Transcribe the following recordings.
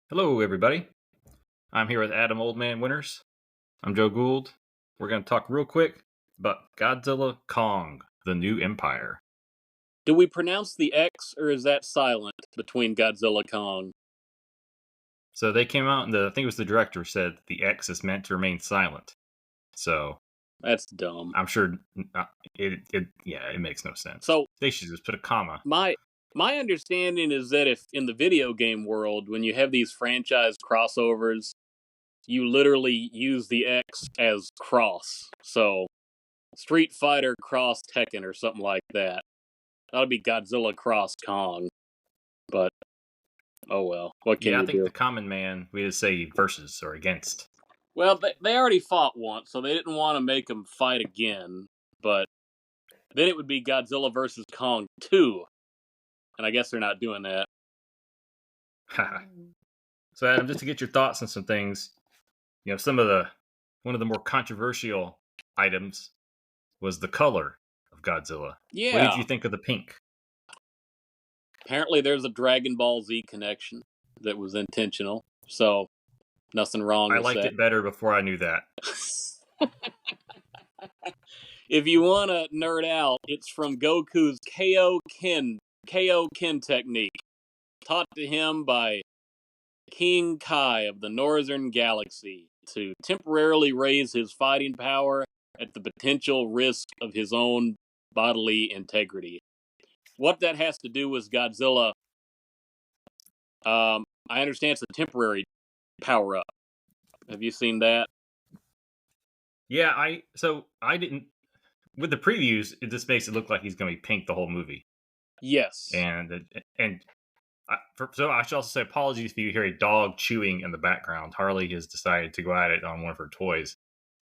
Hello, everybody. I'm here with Adam Oldman Winters. I'm Joe Gould. We're going to talk real quick about Godzilla Kong, the New Empire. Do we pronounce the X or is that silent between Godzilla Kong? So they came out, and I think it was the director said the X is meant to remain silent. So That's dumb. I'm sure it makes no sense. So They should just put a comma. my understanding is that if in the video game world, when you have these franchise crossovers, you literally use the X as cross. So Street Fighter cross Tekken or something like that. That would be Godzilla cross Kong. But oh well, what can Yeah, I you think do? the common man, we just say versus or against. Well, they already fought once, so they didn't want to make them fight again. But then it would be Godzilla versus Kong 2. And I guess they're not doing that. So Adam, just to get your thoughts on some things, one of the more controversial items was the color of Godzilla. Yeah. What did you think of the pink? Apparently there's a Dragon Ball Z connection that was intentional. So, nothing wrong I with liked that. it better before I knew that. If you want to nerd out, it's from Goku's KO Ken technique, taught to him by King Kai of the Northern Galaxy to temporarily raise his fighting power at the potential risk of his own bodily integrity. What that has to do with Godzilla, I understand it's a temporary power up. Have you seen that? Yeah, I didn't with the previews. It just makes it look like he's going to be pink the whole movie. Yes. So I should also say apologies if you hear a dog chewing in the background. Harley has decided to go at it on one of her toys.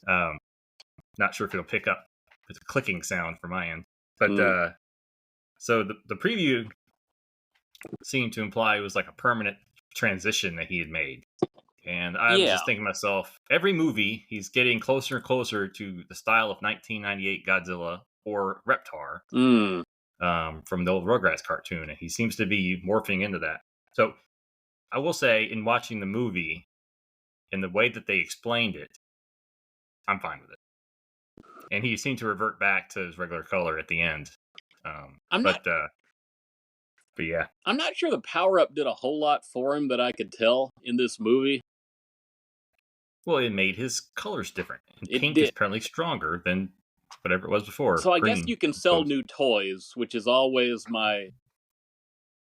Not sure if it'll pick up. It's a clicking sound from my end, but so the preview seemed to imply it was like a permanent transition that he had made. And I was just thinking to myself, every movie, he's getting closer and closer to the style of 1998 Godzilla or Reptar from the old Rugrats cartoon. And he seems to be morphing into that. So I will say, in watching the movie, in the way that they explained it, I'm fine with it. And he seemed to revert back to his regular color at the end. But yeah. I'm not sure the power up did a whole lot for him that I could tell in this movie. Well, it made his colors different. And pink is apparently stronger than whatever it was before. So I guess you can sell new toys, which is always my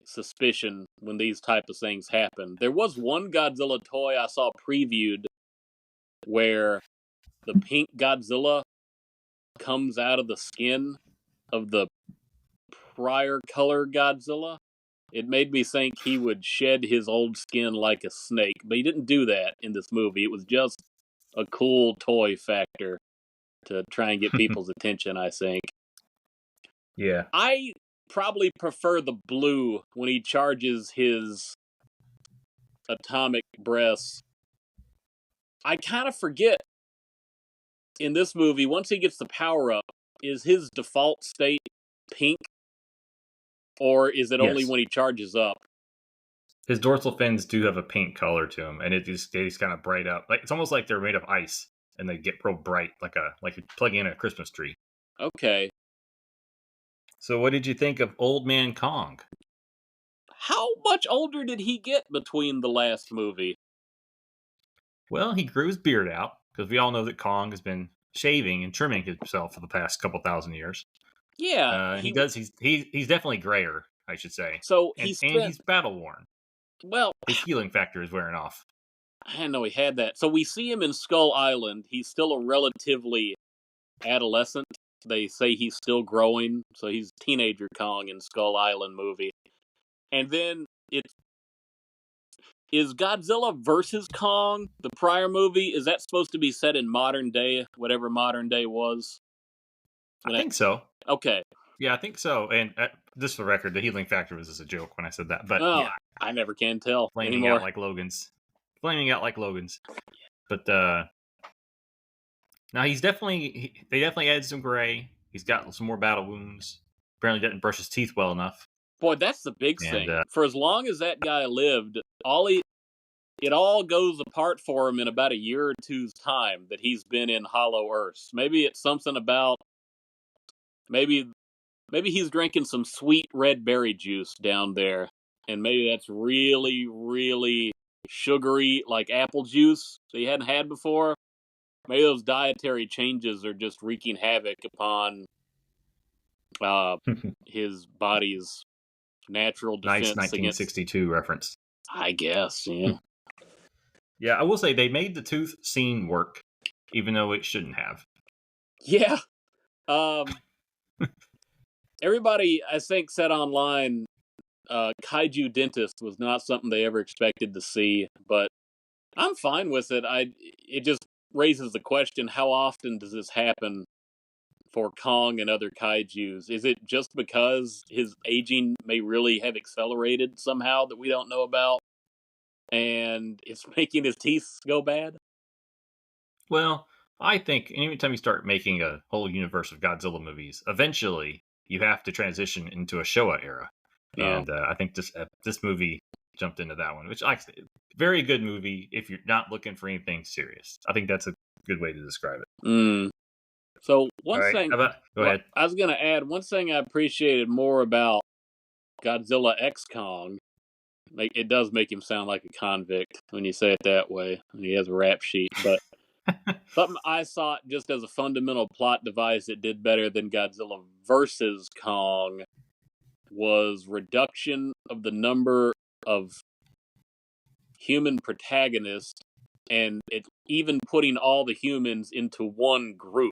suspicion when these type of things happen. There was one Godzilla toy I saw previewed where the pink Godzilla comes out of the skin of the prior color Godzilla. It made me think he would shed his old skin like a snake, but he didn't do that in this movie. It was just a cool toy factor to try and get people's attention, I think. Yeah. I probably prefer the blue when he charges his atomic breaths. I kind of forget in this movie, once he gets the power up, is his default state pink? Or is it only when he charges up? His dorsal fins do have a pink color to them, and it just stays kind of bright up. Like it's almost like they're made of ice, and they get real bright, like you're plugging in a Christmas tree. Okay. So, what did you think of Old Man Kong? How much older did he get between the last movie? Well, he grew his beard out because we all know that Kong has been shaving and trimming himself for the past couple thousand years. Yeah, he does. He's definitely grayer, I should say. So and he's battle worn. Well, his healing factor is wearing off. I didn't know he had that. So we see him in Skull Island. He's still a relatively adolescent. They say he's still growing, so he's teenager Kong in Skull Island movie. And then is Godzilla versus Kong, the prior movie, is that supposed to be set in modern day, whatever modern day was? I think so. Okay. Yeah, I think so. And just for the record, the healing factor was just a joke when I said that. But yeah, I never can tell. Flaming out like Logan's. But now they definitely added some gray. He's got some more battle wounds. Apparently doesn't brush his teeth well enough. Boy, that's the big thing. For as long as that guy lived, all he it all goes apart for him in about a year or two's time that he's been in Hollow Earth. Maybe it's something about maybe he's drinking some sweet red berry juice down there, and maybe that's really, really sugary, like apple juice that he hadn't had before. Maybe those dietary changes are just wreaking havoc upon his body's natural defense Nice 1962 reference. I guess, yeah. Yeah, I will say they made the tooth scene work, even though it shouldn't have. Yeah. Everybody, I think, said online Kaiju Dentist was not something they ever expected to see, but I'm fine with it. It just raises the question, how often does this happen for Kong and other kaijus? Is it just because his aging may really have accelerated somehow that we don't know about, and it's making his teeth go bad? Well, I think anytime you start making a whole universe of Godzilla movies, eventually you have to transition into a Showa era. And I think this movie jumped into that one, which very good movie if you're not looking for anything serious. I think that's a good way to describe it. So one thing, go ahead. I was going to add one thing I appreciated more about Godzilla X Kong. It does make him sound like a convict when you say it that way. And he has a rap sheet, but something I thought just as a fundamental plot device it did better than Godzilla versus Kong was reduction of the number of human protagonists, and it even putting all the humans into one group,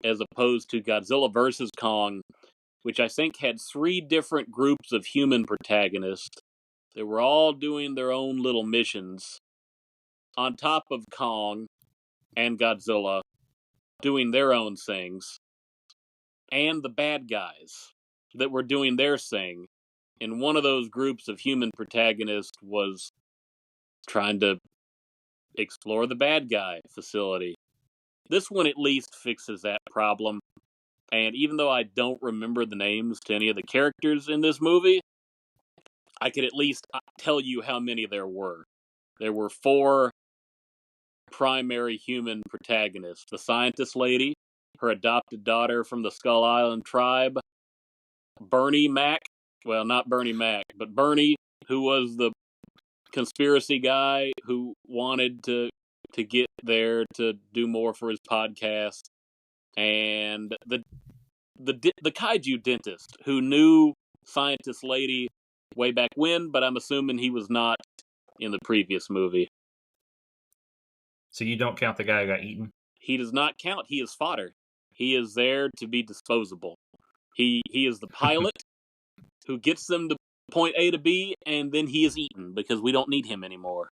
as opposed to Godzilla vs. Kong, which I think had 3 different groups of human protagonists that were all doing their own little missions, on top of Kong and Godzilla doing their own things, and the bad guys that were doing their thing. And one of those groups of human protagonists was trying to explore the bad guy facility. This one at least fixes that problem. And even though I don't remember the names to any of the characters in this movie, I could at least tell you how many there were. There were 4 primary human protagonists. The scientist lady, her adopted daughter from the Skull Island tribe, Bernie Mac, well, not Bernie Mac, but Bernie, who was the conspiracy guy who wanted to get there to do more for his podcast, and the kaiju dentist who knew scientist lady way back when, but I'm assuming he was not in the previous movie. So you don't count the guy who got eaten? He does not count. He is fodder. He is there to be disposable. He is the pilot who gets them to point A to B, and then he is eaten because we don't need him anymore.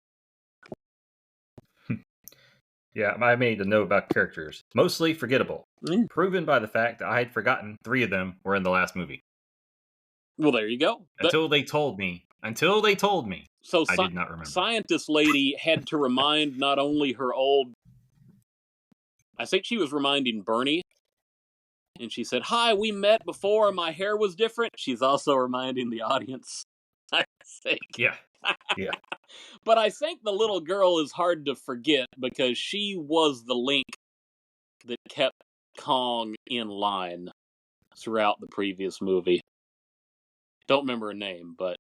Yeah, I made a note about characters. Mostly forgettable. Proven by the fact that I had forgotten 3 of them were in the last movie. Well, there you go. Until they told me. So I did not remember. Scientist lady had to remind not only her old... I think she was reminding Bernie. And she said, "Hi, we met before. My hair was different." She's also reminding the audience, I think. Yeah. But I think the little girl is hard to forget because she was the link that kept Kong in line throughout the previous movie. Don't remember her name, but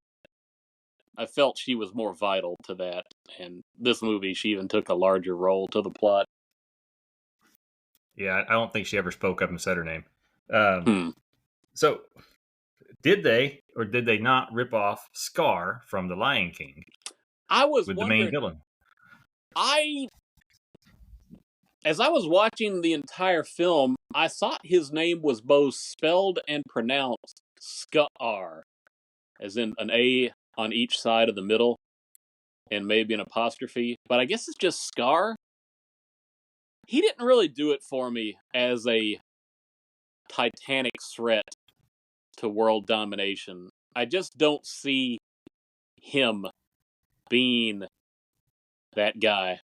I felt she was more vital to that. And this movie, she even took a larger role to the plot. Yeah, I don't think she ever spoke up and said her name. So, did they or did they not rip off Skar from The Lion King? I was with the main villain. As I was watching the entire film, I thought his name was both spelled and pronounced Skar, as in an A on each side of the middle, and maybe an apostrophe. But I guess it's just Skar. He didn't really do it for me as a titanic threat to world domination. I just don't see him being that guy.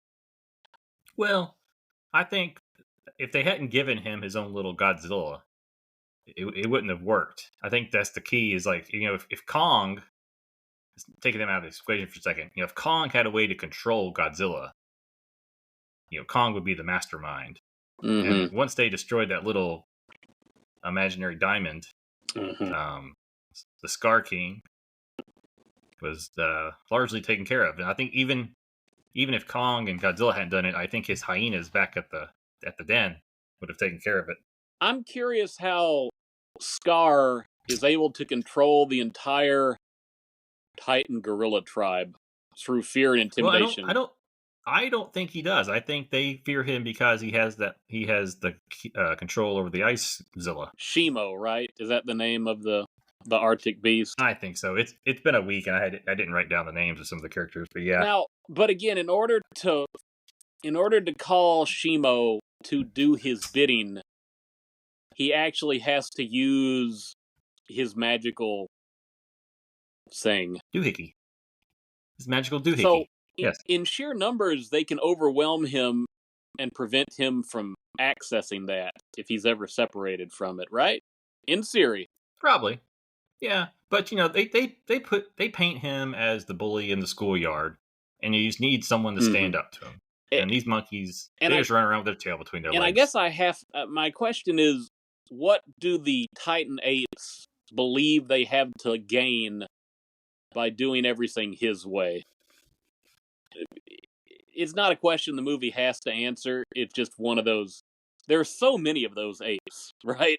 Well, I think if they hadn't given him his own little Godzilla, it wouldn't have worked. I think that's the key is like, if Kong taking them out of the equation for a second, if Kong had a way to control Godzilla, Kong would be the mastermind. And once they destroyed that little imaginary diamond, the Skar King was largely taken care of. And I think even if Kong and Godzilla hadn't done it, I think his hyenas back at the den would have taken care of it. I'm curious how Skar is able to control the entire Titan gorilla tribe through fear and intimidation. Well, I don't think he does. I think they fear him because he has the control over the Icezilla. Shimo, right? Is that the name of the Arctic beast? I think so. It's been a week, and I didn't write down the names of some of the characters, but yeah. Now, but again, in order to call Shimo to do his bidding, he actually has to use his magical thing. Doohickey. His magical doohickey. So, yes. In sheer numbers, they can overwhelm him and prevent him from accessing that if he's ever separated from it, right? In theory. Probably. Yeah, but they paint him as the bully in the schoolyard, and you just need someone to stand up to him. And these monkeys, they just run around with their tail between their legs. And I guess my question is, what do the Titan apes believe they have to gain by doing everything his way? It's not a question the movie has to answer. It's just one of those. There's so many of those apes, right?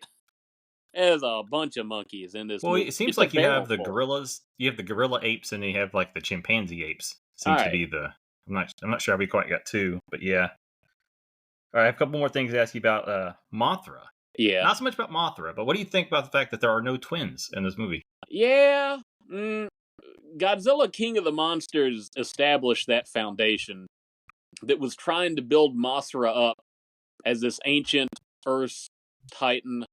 There's a bunch of monkeys in this movie. It seems like you have the gorillas. You have the gorilla apes, and you have like the chimpanzee apes. Seems to be the. I'm not sure how we quite got two, but yeah. All right, I have a couple more things to ask you about Mothra. Yeah. Not so much about Mothra, but what do you think about the fact that there are no twins in this movie? Yeah. Godzilla King of the Monsters established that foundation that was trying to build Mothra up as this ancient Earth Titan.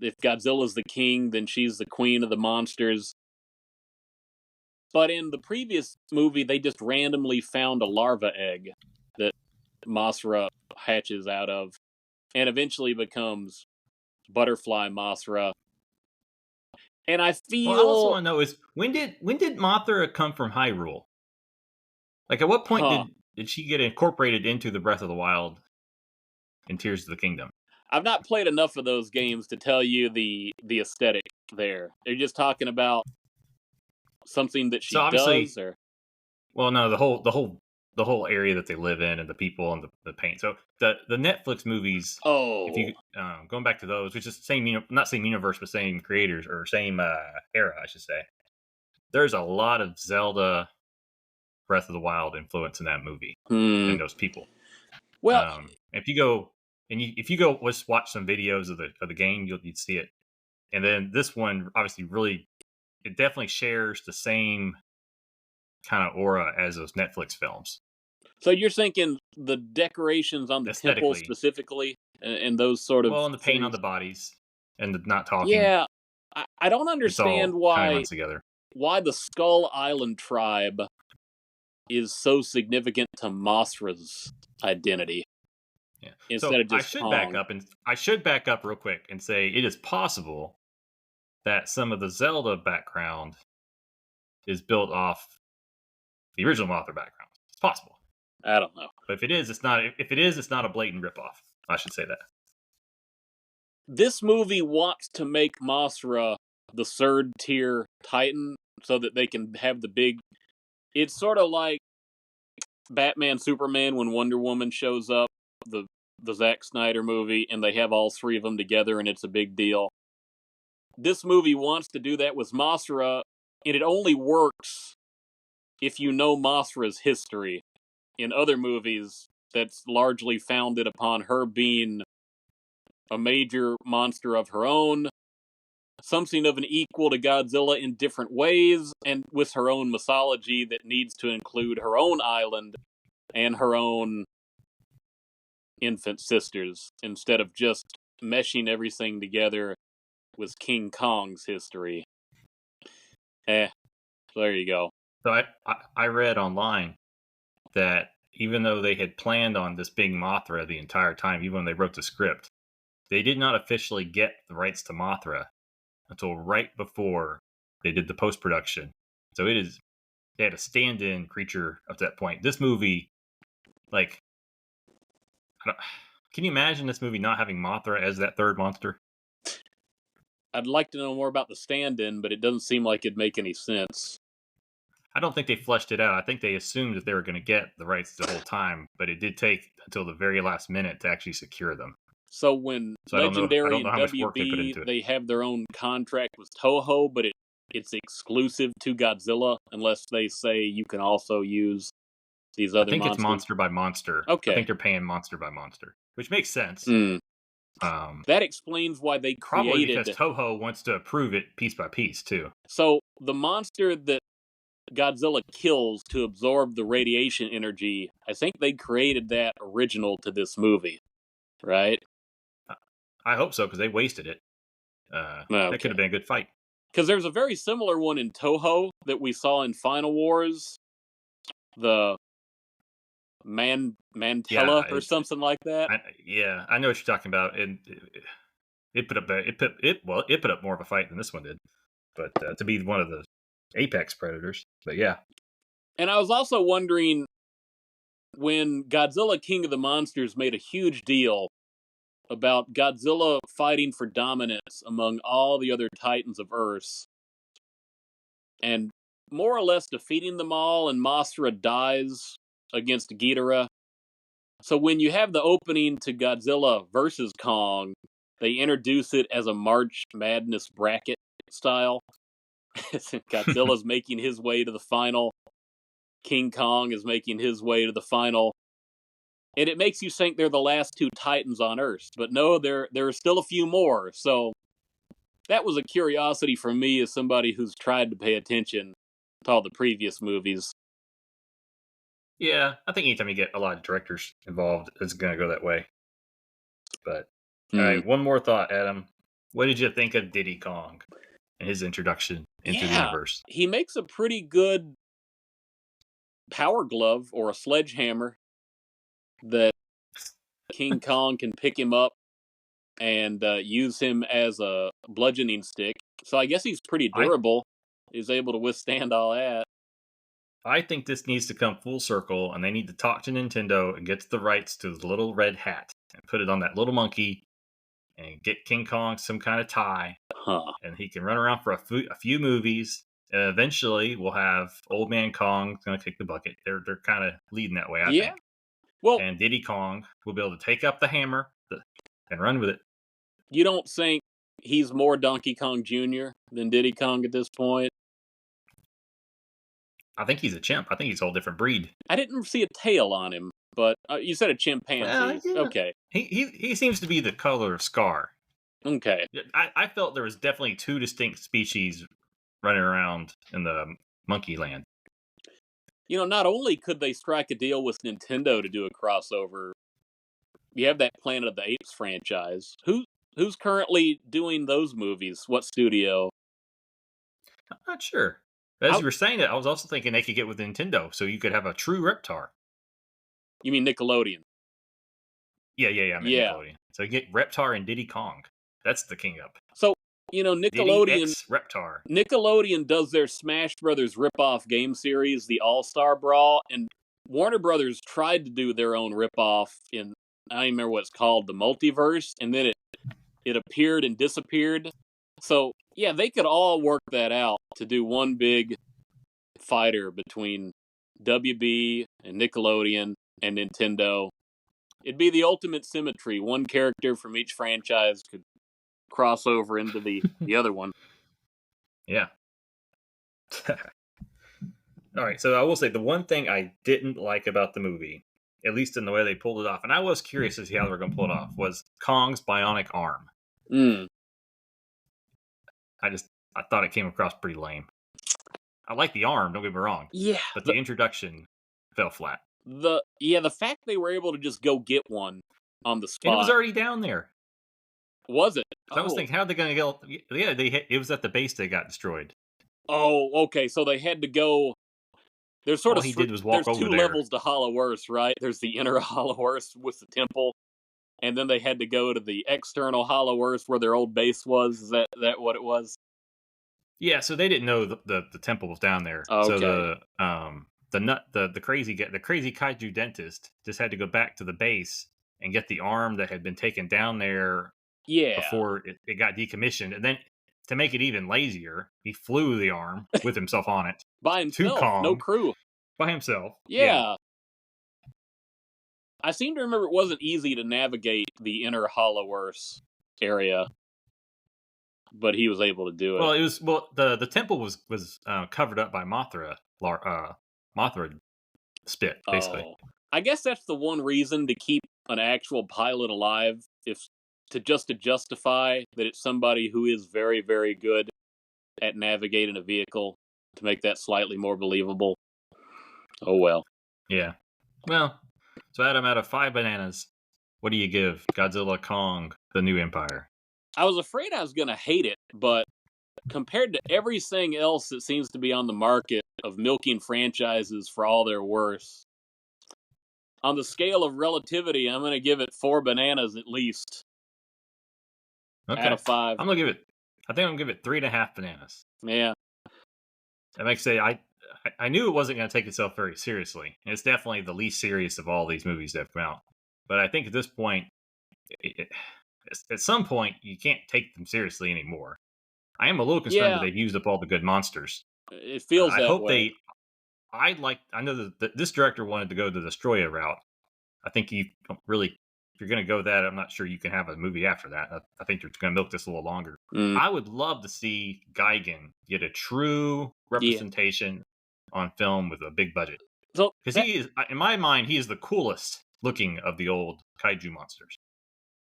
If Godzilla's the king, then she's the queen of the monsters. But in the previous movie, they just randomly found a larva egg that Mothra hatches out of and eventually becomes Butterfly Mothra. And I feel... Well, I also want to know is, when did Mothra come from Hyrule? Like, at what point did she get incorporated into the Breath of the Wild in Tears of the Kingdom? I've not played enough of those games to tell you the aesthetic there. They're just talking about something that she does, or... Well, no, the whole area that they live in, and the people, and the paint. So the Netflix movies. Oh, if you going back to those, which is not same universe, but same creators, or same era, I should say. There's a lot of Zelda, Breath of the Wild influence in that movie and those people. Well, if you go watch some videos of the game, you'd see it. And then this one, obviously, it definitely shares the same kind of aura as those Netflix films. So you're thinking the decorations on the temple specifically, and those sort of... Well, and the paint on the bodies, and the not talking. Yeah, I don't understand why the Skull Island tribe is so significant to Mothra's identity. Yeah. Instead of just I should back up real quick and say it is possible that some of the Zelda background is built off the original Mothra background. It's possible. I don't know. But if it is, it's not. If it is, it's not a blatant ripoff. I should say that. This movie wants to make Mothra the third tier Titan so that they can have the big... It's sort of like Batman, Superman when Wonder Woman shows up, the Zack Snyder movie, and they have all three of them together and it's a big deal. This movie wants to do that with Mothra, and it only works if you know Mothra's history. In other movies, that's largely founded upon her being a major monster of her own, something of an equal to Godzilla in different ways, and with her own mythology that needs to include her own island and her own infant sisters, instead of just meshing everything together with King Kong's history. There you go. So I read online that even though they had planned on this being Mothra the entire time, even when they wrote the script, they did not officially get the rights to Mothra until right before they did the post-production So they had a stand-in creature up to that point. This movie, like, can you imagine this movie not having Mothra as that third monster? I'd like to know more about the stand-in, but it doesn't seem like it'd make any sense. I don't think they fleshed it out. I think they assumed that they were going to get the rights the whole time, but it did take until the very last minute to actually secure them. So when So I don't know Legendary how and much work they put WB, into it. they have their own contract with Toho, but it's exclusive to Godzilla unless they say you can also use these I other think monsters. it's monster by monster. Okay. I think they're paying monster by monster, which makes sense. That explains why they probably created... because Toho wants to approve it piece by piece, too. So the monster that Godzilla kills to absorb the radiation energy, I think they created that original to this movie, right? I hope so, because they wasted it. That could have been a good fight. Because there's a very similar one in Toho that we saw in Final Wars. The Mantella or something like that. I know what you're talking about. And it put up more of a fight than this one did. But to be one of the apex predators. But yeah. And I was also wondering, when Godzilla King of the Monsters made a huge deal about Godzilla fighting for dominance among all the other Titans of Earth, and more or less defeating them all, and Mothra dies against Ghidorah. So when you have the opening to Godzilla versus Kong, they introduce it as a March Madness bracket style. Godzilla's making his way to the final. King Kong is making his way to the final. And it makes you think they're the last two Titans on Earth. But no, there are still a few more. So that was a curiosity for me as somebody who's tried to pay attention to all the previous movies. Yeah, I think anytime you get a lot of directors involved, it's going to go that way. But, all right, one more thought, Adam. What did you think of Diddy Kong and his introduction into the universe? He makes a pretty good power glove or a sledgehammer that King Kong can pick him up and use him as a bludgeoning stick. So I guess he's pretty durable. He's able to withstand all that. I think this needs to come full circle, and they need to talk to Nintendo and get the rights to the little red hat and put it on that little monkey and get King Kong some kind of tie. And he can run around for a few movies. And eventually, we'll have Old Man Kong going to kick the bucket. They're kind of leading that way, I think. Well, and Diddy Kong will be able to take up the hammer and run with it. You don't think he's more Donkey Kong Jr. than Diddy Kong at this point? I think he's a chimp. I think he's a whole different breed. I didn't see a tail on him, but you said a chimpanzee. Yeah. Okay. He seems to be the color of Skar. Okay. I felt there was definitely two distinct species running around in the monkey land. You know, not only could they strike a deal with Nintendo to do a crossover, you have that Planet of the Apes franchise. Who's currently doing those movies? What studio? I'm not sure. As you were saying it, I was also thinking they could get with Nintendo, so you could have a true Reptar. You mean Nickelodeon? Yeah. Nickelodeon. So you get Reptar and Diddy Kong. That's the king up. So, you know, Nickelodeon... Reptar. Nickelodeon does their Smash Brothers rip-off game series, the All-Star Brawl, and Warner Brothers tried to do their own rip-off in, I don't even remember what it's called, the Multiverse, and then it appeared and disappeared. So, yeah, they could all work that out to do one big fighter between WB and Nickelodeon and Nintendo. It'd be the ultimate symmetry. One character from each franchise could cross over into the other one. Yeah. All right, so I will say the one thing I didn't like about the movie, at least in the way they pulled it off, and I was curious to see how they were going to pull it off, was Kong's bionic arm. I thought it came across pretty lame. I like the arm, don't get me wrong. Yeah. But the introduction fell flat. The fact they were able to just go get one on the spot. And it was already down there. Was it? So I was thinking, how are they going to get... Yeah, it was at the base they got destroyed. Oh, okay, so they had to go... There's sort of... All he did was walk over there. There's two levels to Hollow Earth, right? There's the inner Hollow Earth with the temple, and then they had to go to the external Hollow Earth where their old base was. Is that what it was? Yeah, so they didn't know the temple was down there. So Okay. the crazy the crazy kaiju dentist just had to go back to the base and get the arm that had been taken down there Yeah. before it got decommissioned, and then to make it even lazier, he flew the arm with himself on it By to himself, no Kong crew. by himself. Yeah, Yeah. I seem to remember it wasn't easy to navigate the inner Hollow Earth area, but he was able to do it. well, it was the temple was covered up by Mothra spit basically. Oh. I guess that's the one reason to keep an actual pilot alive, if to justify that it's somebody who is very, very good at navigating a vehicle, to make that slightly more believable. Oh well. Yeah. Well, so Adam, out of 5 bananas, what do you give Godzilla Kong: The New Empire? I was afraid I was gonna hate it, but compared to everything else that seems to be on the market of milking franchises for all they're worth, on the scale of relativity, I'm gonna give it 4 bananas at least out Okay, of 5. I'm gonna give it. I think I'm gonna give it 3.5 bananas. Yeah. And like I say, I knew it wasn't going to take itself very seriously. And it's definitely the least serious of all these movies that have come out. But I think at this point, at some point, you can't take them seriously anymore. I am a little concerned that Yeah, they've used up all the good monsters. it feels I that hope way. they. I know that this director wanted to go the Destroyer route. I think you don't really, if you're going to go that, I'm not sure you can have a movie after that. I think you're going to milk this a little longer. Mm, I would love to see Gigan get a true yeah. representation on film with a big budget. So Because that he is, in my mind, he is the coolest looking of the old kaiju monsters.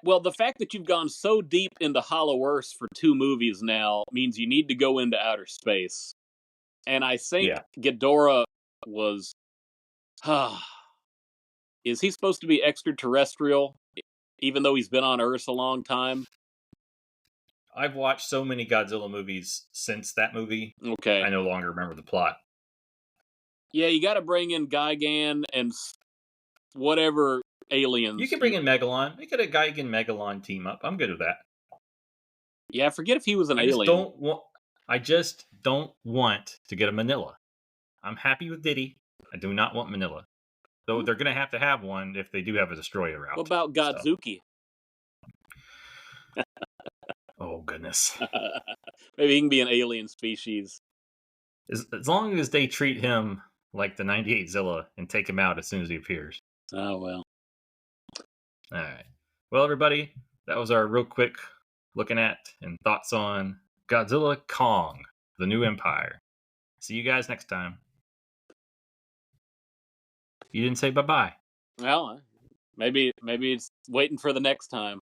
well, the fact that you've gone so deep into Hollow Earth for 2 movies now means you need to go into outer space. And I think Yeah. Ghidorah was is he supposed to be extraterrestrial even though he's been on Earth a long time? I've watched so many Godzilla movies since that movie, Okay. I no longer remember the plot. Yeah, you got to bring in Gigan and whatever You aliens. can bring in Megalon. We could have Gigan Megalon team up. I'm good with that. Yeah, I forget if he was an I just alien. don't want. I just don't want to get a Manila. I'm happy with Diddy. I do not want Manila. Though they're going to have one if they do have a destroyer What route. about So, Godzuki? oh goodness. Maybe he can be an alien species. As long as they treat him like the '98 Zilla and take him out as soon as he appears. Oh well. All right. Well, everybody, that was our real quick looking at and thoughts on Godzilla Kong: The New Empire. See you guys next time. You didn't say bye bye. Well, maybe it's waiting for the next time.